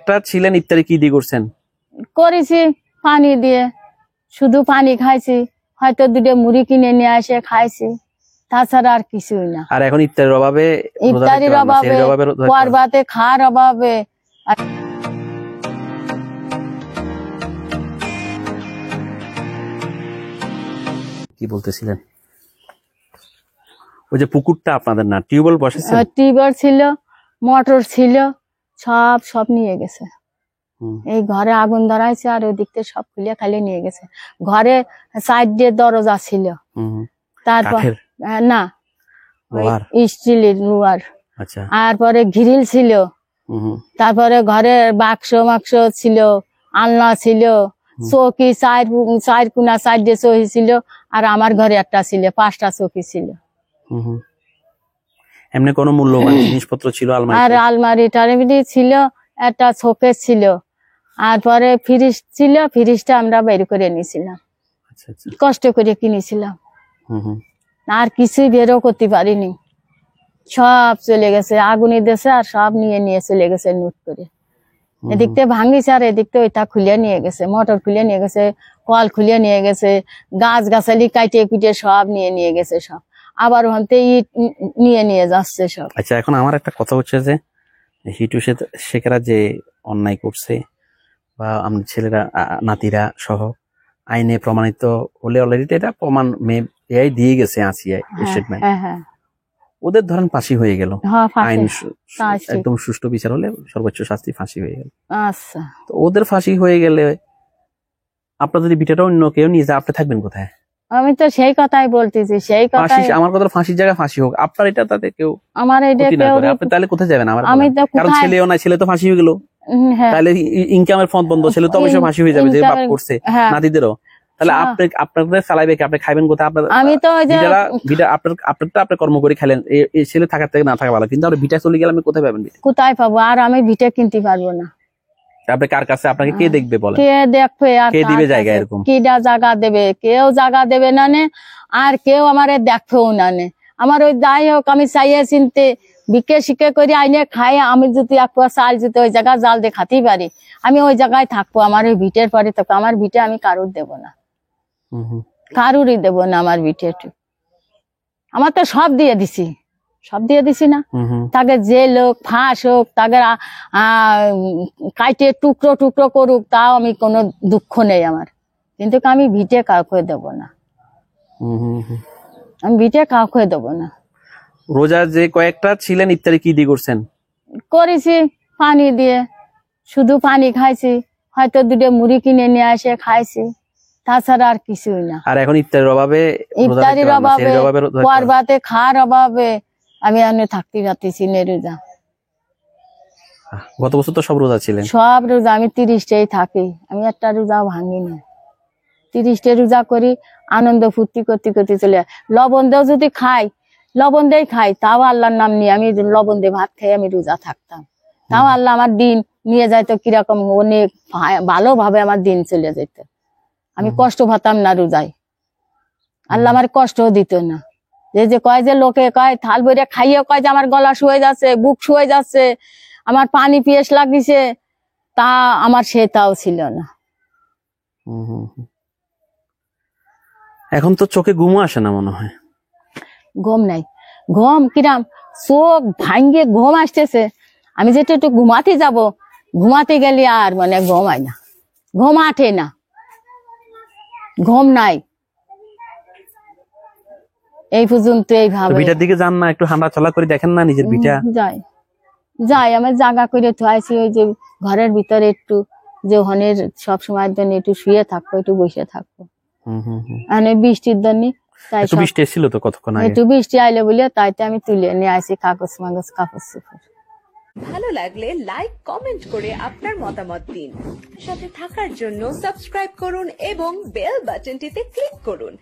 কয়েকটা ছিলেন ইফতারি কি দিয়ে করছেন? করেছি পানি দিয়ে, শুধু পানি খাইছি, হয়তো দুটো মুড়ি কিনে নিয়ে এসে খাইছি, তাছাড়া আর কিছুই না। আর এখন ইফতারির অভাবে পরবাতে খাওয়ার অভাবে কি বলতেছিলেন? ওই যে পুকুরটা আপনাদের না, টিউবওয়েল বসেছে? টিউবওয়েল ছিল, মোটর ছিল, সব নিয়ে গেছে। এই ঘরে আগুন ধরাইছে আর ওই দিক থেকে সব খুলে খালি নিয়ে গেছে। ঘরে সাইড দিয়ে দরজা ছিল, তারপর না স্টিলের লোহার, তারপরে গ্রিল ছিল, তারপরে ঘরের বাক্স মাক্স ছিল, আলনা ছিল, চৌকি চার কোনা সাইড দিয়ে চৌকি ছিল, আর আমার ঘরে একটা ছিল, 5টা চৌকি ছিল। এমনি কোনো মূল্যবান জিনিসপত্র ছিল? আর আলমারি টালমারি ছিল, একটা শোকেস ছিল, আর পরে ফ্রিজ ছিল, ফ্রিজটা আমরা বের করে নিয়েছিলাম, কষ্ট করে কিনেছিলাম। আর কিছুই বেরো করতে পারিনি, সব চলে গেছে আগুনের দেশে, আর সব নিয়ে চলে গেছে লুট করে। এদিক থেকে ভাঙিছে আর এদিক থেকে ওইটা খুলে নিয়ে গেছে, মোটর খুলে নিয়ে গেছে, কল খুলে নিয়ে গেছে, গাছ গাছালি কাটিয়ে কুটিয়ে সব নিয়ে গেছে সব, আবার ওখানতে ইট নিয়ে যাচ্ছে সব। আচ্ছা, এখন আমার একটা কথা হচ্ছে যে হিটু শেখেরা যে অন্যায় করছে, বা আমাদের ছেলেরা নাতিরা সহ আইনে প্রমাণিত হলে অলরেডি এটা প্রমাণ এআই দিয়ে গেছে, আসিয়ায় স্টেটমেন্ট, ওদের ধরেন ফাঁসি হয়ে গেল, আইন একদম সুষ্ঠু বিচার হলে সর্বোচ্চ শাস্তি ফাঁসি হয়ে গেল। আচ্ছা, তো ওদের ফাঁসি হয়ে গেলে আপনার যদি বিটাটা অন্য কেউ নিয়ে যায়, আপনি থাকবেন কোথায়? আমি তো সেই কথাই বলতেছি, সেই কথাই আমার কথা, ফাঁসির জায়গায় ফাঁসি হোক, আপনার এটা তাতে কেউ আমার এটা কেউ, আপনি তাহলে কোথায় যাবেন? আমি তো কারণ ছেলেও না, ছেলে তো ফাঁসি হয়ে গেল, তাহলে ইনকামের ফন্ড বন্ধ, ছেলে তো অবশ্যই ফাঁসি হয়ে যাবে যে বাপ করছে, নাতিদেরও। তাহলে আপনাদের চালাইবে কি? আপনি খাইবেন কোথায়? আমি তো আপনার কর্ম করে খাইলেন, ছেলে থাকার থেকে না থাকা ভালো, কিন্তু আমরা ভিটা চলে গেলে আমি কোথায় পাবেন? কোথায় পাবো? আর আমি ভিটা কিনতে পারবো না। আপনি কার কাছে? আপনাকে কে দেখবে বলেন? কে দেখবে? আর কে দিবে জায়গা? এরকম কিডা জায়গা দেবে? কেউ জায়গা দেবে না নে, আর কেউ আমারে দেখবেও না নে। আমার ওই যাই হোক, আমি চাইয়ে চিনতে বিকে শিকে করে আইনে খাই, আমি যদি এক পোয়া চাল যদি ওই জায়গায় জাল দিয়ে খাতেই পারি, আমি ওই জায়গায় থাকবো, আমার ওই ভিটের পরে থাকবো। আমার ভিটে আমি কারুর দেবো না, কারুরই দেবো না আমার ভিটে। আমার তো সব দিয়ে দিছি না। তাকে যে লোক ফাঁস হোক, তাকে কাইটে টুকরো টুকরো করুক, তাও আমি কোনো দুঃখ নেই আমার, কিন্তু আমি ভিটে কাউকে দেবো না, আমি ভিটে কাউকে দেবো না। রোজা যে কয়েকটা ছিলেন ইফতারি কি দিয়ে করছেন? করেছি পানি দিয়ে, শুধু পানি খাইছি, হয়তো দুটো মুড়ি কিনে নিয়ে এসে খাইছি, তাছাড়া আর কিছুই না। আর এখন ইফতারির অভাবে পরবাতে খাওয়ার অভাবে আমি থাকতে পারতেছি না রোজা। গত বছর তো সব রোজা ছিলেন? সব রোজা আমি 30টাই থাকি, আমি একটা রোজাও ভাঙি না। 30টে রোজা করি, আনন্দ ফুর্তি করতে করতে চলে। লবণ দেও যদি খাই, লবণ দিয়ে খাই, তাও আল্লাহর নাম নিয়ে আমি লবণ দিয়ে ভাত খাই, আমি রোজা থাকতাম, তাও আল্লাহ আমার দিন নিয়ে যাইতো কিরকম, অনেক ভালোভাবে আমার দিন চলে যেত, আমি কষ্ট পাতাম না রোজায়, আল্লাহ আমার কষ্টও দিত না। যে কয় যে লোকে কয় থাল বইরে খাইয়ে কয় যে আমার গলা শুয়ে যাচ্ছে, বুক শুয়ে যাচ্ছে, আমার পানি পিয়াস লাগিছে, তা আমার সেটাও ছিল না। এখন তো চোখে ঘুমও আসে না মনে হয়? ঘুম নাই, ঘুম কিরাম চোখ ভাঙ্গে ঘুম আসতেছে, আমি যেটা একটু ঘুমাতে যাব, ঘুমাতে গেলে আর মানে ঘুম হয় না, ঘুম আঠে না, ঘুম নাই। এই পর্যন্ত এইভাবে। ভিটার দিকে যান না, একটু হাঁটা চলা করে দেখেন না নিজের ভিটা? যাই আমি জায়গা করে থাইছি, ওই যে ঘরের ভিতরে একটু, যে ওখানে সব সময়ের জন্য একটু শুয়ে থাকবো, একটু বসে থাকবো। বৃষ্টির জন্য বৃষ্টি এসেছিল তো কতক্ষণ আগে, একটু বৃষ্টি আইলে বলে তাইতে আমি তুলে নিয়ে আসি কাগজ মাগজ, কাপড় চোপড়। ভালো লাগলে লাইক কমেন্ট করে আপনার মতামত দিন। সাথে থাকার জন্য সাবস্ক্রাইব করুন এবং বেল বাটনটিতে ক্লিক করুন।